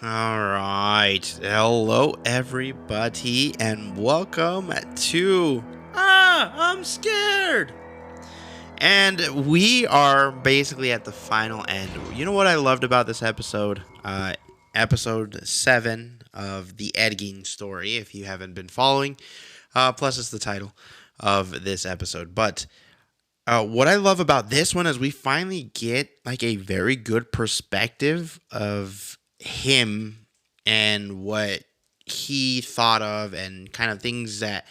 All right. Hello, everybody, and welcome to I'm Scared. And we are basically at the final end. You know what I loved about this episode? Episode 7 of the Ed Gein story, if you haven't been following. Plus, it's the title of this episode. But what I love about this one is we finally get like a very good perspective of him and what he thought of and kind of things that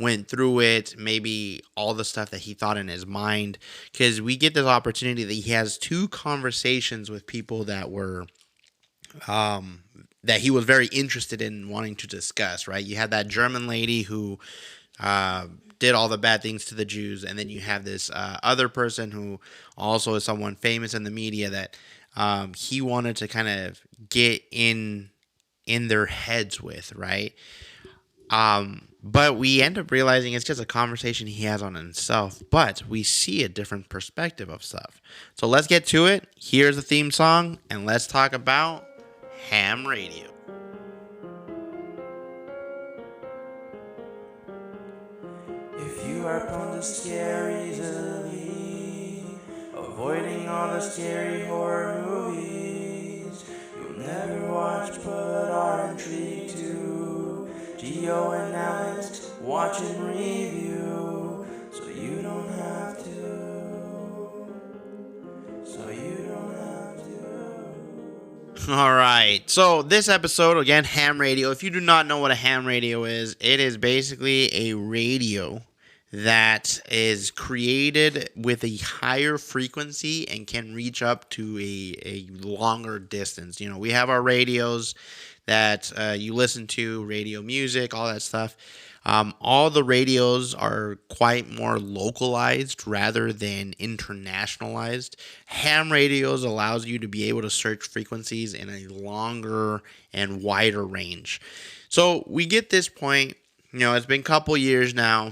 went through it, maybe all the stuff that he thought in his mind, because we get this opportunity that he has two conversations with people that were that he was very interested in wanting to discuss, right? You had that German lady who did all the bad things to the Jews, and then you have this other person who also is someone famous in the media that he wanted to kind of get in their heads with, right? But we end up realizing it's just a conversation he has on himself, but we see a different perspective of stuff. So let's get to it. Here's the theme song, and let's talk about ham radio. If you are prone to scare easily, avoiding all the scary horror movies, you'll never watch but are intrigued to Geo and Alex watch and review, so you don't have to. All right. So this episode, again, ham radio. If you do not know what a ham radio is, it is basically a radio that is created with a higher frequency and can reach up to a longer distance. You know, we have our radios that you listen to, radio music, all that stuff. All the radios are quite more localized rather than internationalized. Ham radios allows you to be able to search frequencies in a longer and wider range. So we get this point, you know, it's been a couple years now.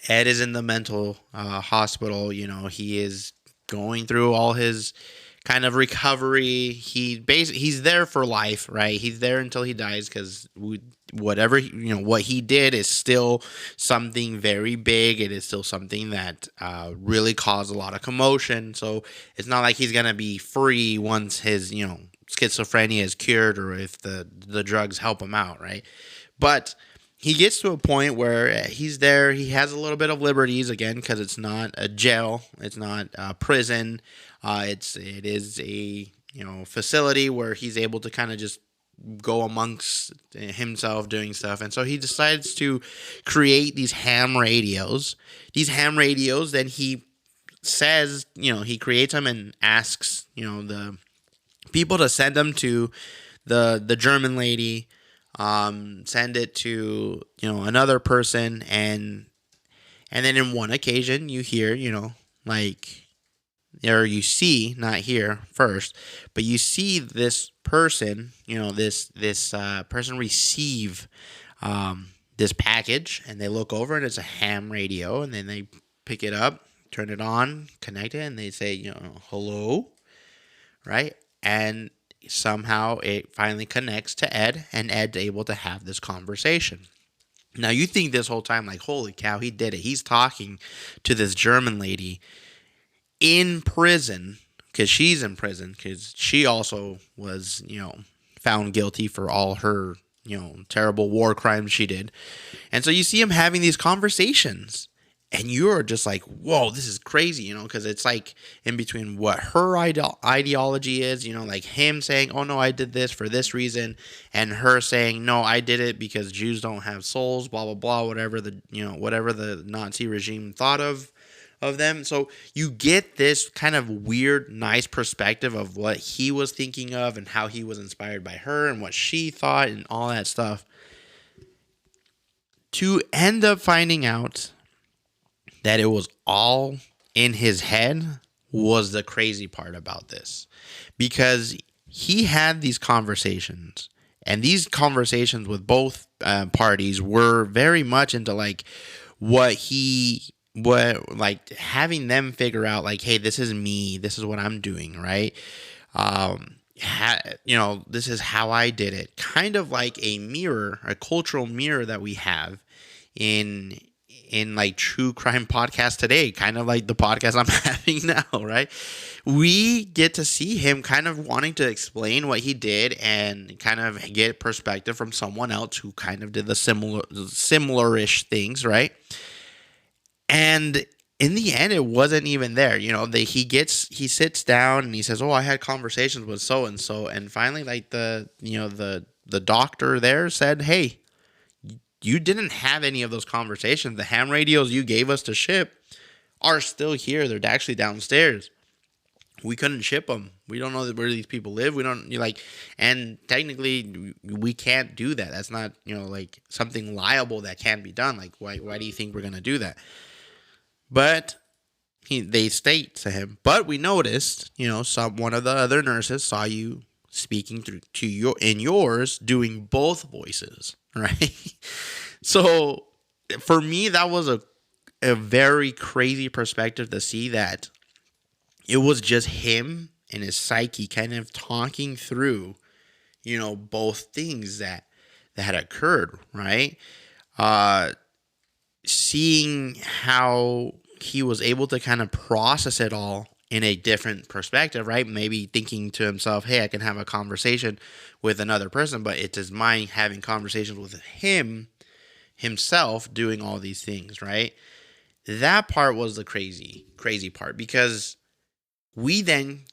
Ed is in the mental hospital. You know, he is going through all his kind of recovery. He's there for life, right? He's there until he dies because whatever what he did is still something very big. It is still something that really caused a lot of commotion. So it's not like he's gonna be free once his schizophrenia is cured or if the drugs help him out, right? But he gets to a point where he's there. He has a little bit of liberties again because it's not a jail, it's not a prison. It is a facility where he's able to kind of just go amongst himself doing stuff, and so he decides to create these ham radios. These ham radios, then he says, he creates them and asks, the people to send them to the German lady. Send it to another person, and then in one occasion you hear or you see, not hear first, but you see this person this person receive this package, and they look over and it's a ham radio, and then they pick it up, turn it on, connect it, and they say hello, right? And somehow it finally connects to Ed, and Ed's able to have this conversation. Now you think this whole time, like, holy cow, he did it. He's talking to this German lady in prison, because she's in prison, because she also was, found guilty for all her, terrible war crimes she did. And so you see him having these conversations, and you're just like, whoa, this is crazy, because it's like in between what her ideology is, like him saying, oh, no, I did this for this reason, and her saying, no, I did it because Jews don't have souls, blah, blah, blah, whatever the Nazi regime thought of them. So you get this kind of weird, nice perspective of what he was thinking of and how he was inspired by her and what she thought and all that stuff, to end up finding out that it was all in his head was the crazy part about this. Because he had these conversations, and these conversations with both parties were very much into like having them figure out like, hey, this is me, this is what I'm doing, right? this is how I did it. Kind of like a mirror, a cultural mirror that we have in like true crime podcasts today, kind of like the podcast I'm having now, right? We get to see him kind of wanting to explain what he did and kind of get perspective from someone else who kind of did the similar-ish things, right? And in the end, it wasn't even there. He sits down and he says, "Oh, I had conversations with so and so," and finally, like the doctor there said, "Hey, you didn't have any of those conversations. The ham radios you gave us to ship are still here. They're actually downstairs. We couldn't ship them. We don't know where these people live. We don't and technically we can't do that. That's not like something liable that can be done. Like why do you think we're gonna do that?" But they state to him, "But we noticed, one of the other nurses saw you speaking in yours, doing both voices, right?" So for me, that was a very crazy perspective to see that it was just him and his psyche kind of talking through, both things that had occurred, right? Seeing how he was able to kind of process it all in a different perspective, right? Maybe thinking to himself, "Hey, I can have a conversation with another person," but it's his mind having conversations with himself doing all these things, right? That part was the crazy part, because we then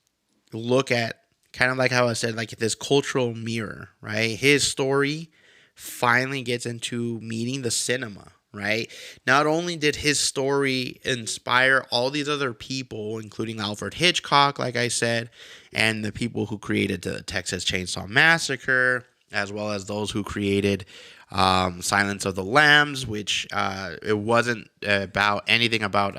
look at, kind of like how I said, like this cultural mirror, right? His story finally gets into meeting the cinema, right? Not only did his story inspire all these other people, including Alfred Hitchcock, like I said, and the people who created the Texas Chainsaw Massacre, as well as those who created Silence of the Lambs, which it wasn't about anything about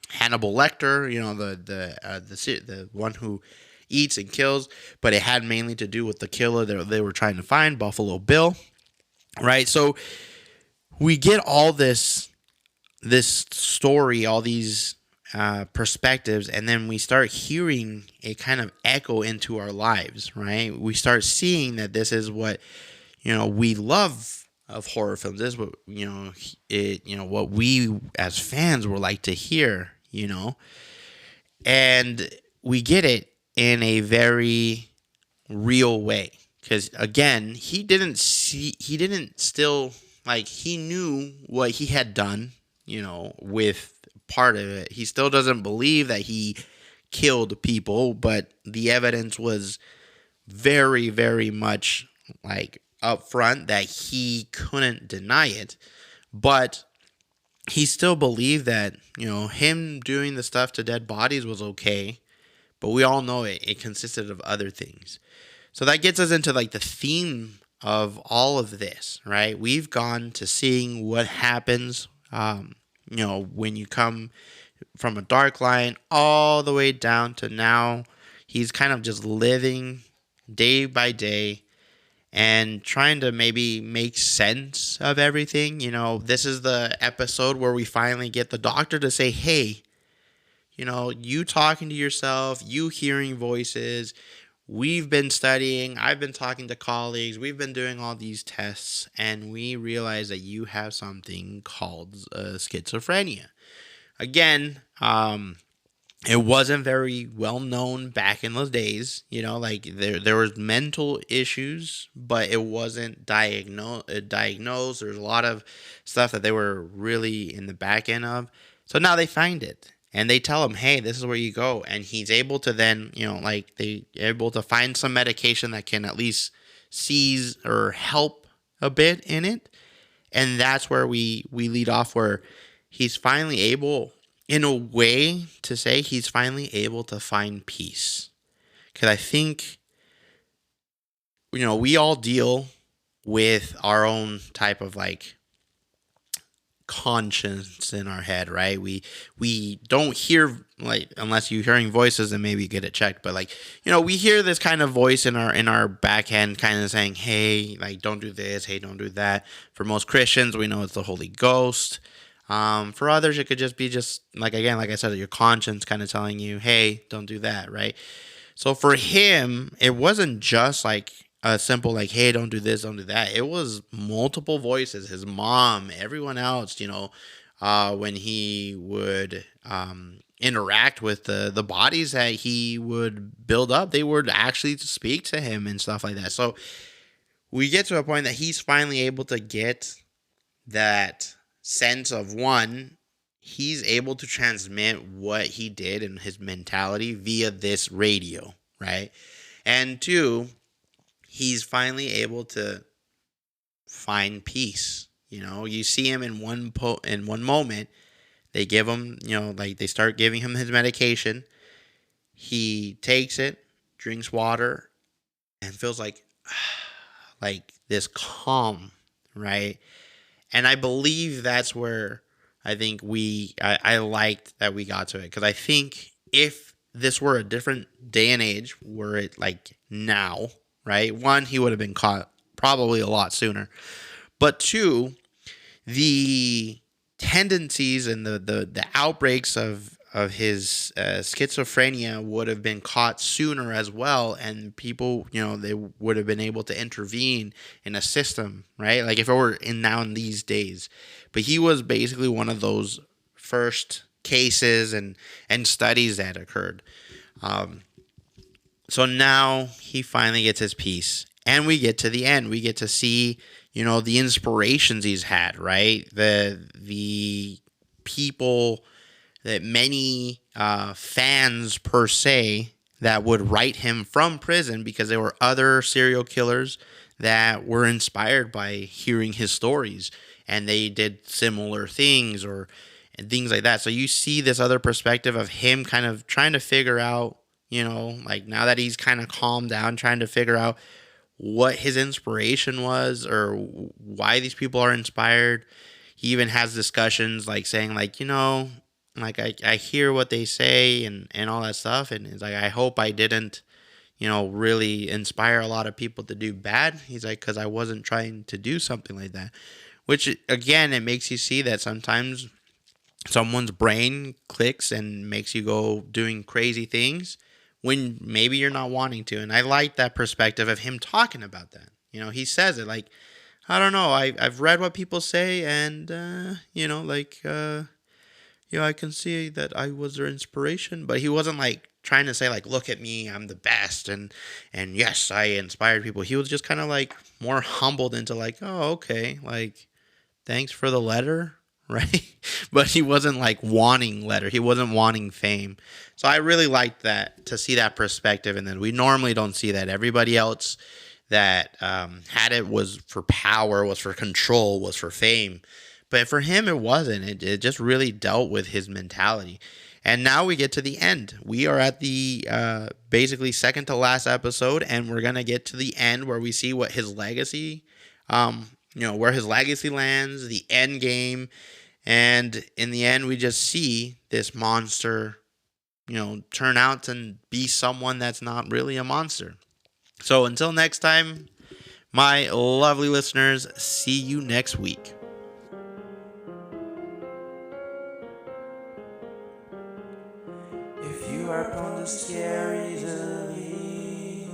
Hannibal Lecter, the one who eats and kills, but it had mainly to do with the killer that they were trying to find, Buffalo Bill, right? So we get all this story, all these perspectives, and then we start hearing a kind of echo into our lives, right? We start seeing that this is what we love of horror films. This is what what we as fans would like to hear, and we get it in a very real way. Because again, he knew what he had done, with part of it. He still doesn't believe that he killed people, but the evidence was very, very much like up front that he couldn't deny it. But he still believed that, him doing the stuff to dead bodies was okay. But we all know it consisted of other things. So that gets us into like the theme of all of this, right? We've gone to seeing what happens, when you come from a dark line all the way down to now. He's kind of just living day by day and trying to maybe make sense of everything. This is the episode where we finally get the doctor to say, "Hey, you talking to yourself, you hearing voices. We've been studying. I've been talking to colleagues. We've been doing all these tests, and we realize that you have something called schizophrenia." Again, it wasn't very well known back in those days. Like there was mental issues, but it wasn't diagnosed. There's a lot of stuff that they were really in the back end of. So now they find it. And they tell him, "Hey, this is where you go." And he's able to then, they able to find some medication that can at least seize or help a bit in it. And that's where we lead off, where he's finally able, in a way, to say he's finally able to find peace. Because I think, we all deal with our own type of like conscience in our head, right? We don't hear, like, unless you're hearing voices and maybe get it checked, but like, we hear this kind of voice in our back end kind of saying, "Hey, like, don't do this, hey, don't do that." For most Christians, we know it's the Holy Ghost. For others, it could just be like, again, like I said, your conscience kind of telling you, "Hey, don't do that," right? So for him, it wasn't just like a simple like, hey, don't do this, don't do that. It was multiple voices, his mom, everyone else, when he would interact with the bodies that he would build up, they would actually speak to him and stuff like that. So we get to a point that he's finally able to get that sense of, one, he's able to transmit what he did and his mentality via this radio, right? And two, he's finally able to find peace. You see him in one moment. They give him, like they start giving him his medication. He takes it, drinks water, and feels like this calm, right? And I believe that's where I think I liked that we got to it, because I think if this were a different day and age, were it like now, right? One, he would have been caught probably a lot sooner. But two, the tendencies and the outbreaks of his schizophrenia would have been caught sooner as well, and people, they would have been able to intervene in a system, right? Like if it were in these days. But he was basically one of those first cases and studies that occurred. So now he finally gets his peace, and we get to the end. We get to see, the inspirations he's had, right? The people that many fans per se that would write him from prison, because there were other serial killers that were inspired by hearing his stories, and they did similar things and things like that. So you see this other perspective of him kind of trying to figure out, like now that he's kind of calmed down, trying to figure out what his inspiration was or why these people are inspired. He even has discussions like saying like, like I hear what they say and all that stuff. And it's like, I hope I didn't, really inspire a lot of people to do bad. He's like, because I wasn't trying to do something like that. Which, again, it makes you see that sometimes someone's brain clicks and makes you go doing crazy things when maybe you're not wanting to. And I like that perspective of him talking about that. He says it like, I don't know, I've read what people say, and, I can see that I was their inspiration. But he wasn't like trying to say like, look at me, I'm the best, and yes, I inspired people. He was just kind of like more humbled into like, oh, okay, like, thanks for the letter, right? But he wasn't like wanting letter. He wasn't wanting fame. So I really liked that, to see that perspective. And then we normally don't see that. Everybody else that had it was for power, was for control, was for fame. But for him, it wasn't. It just really dealt with his mentality. And now we get to the end. We are at the basically second to last episode, and we're going to get to the end where we see what his legacy, where his legacy lands, the end game. And in the end, we just see this monster, turn out and be someone that's not really a monster. So until next time, my lovely listeners, see you next week. If you are prone to scare easily,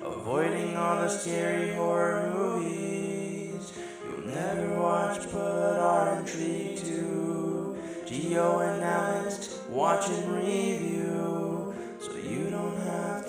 avoiding all the scary horror movies, you'll never watch but are intrigued to. Geo and Alex watch and review, so you don't have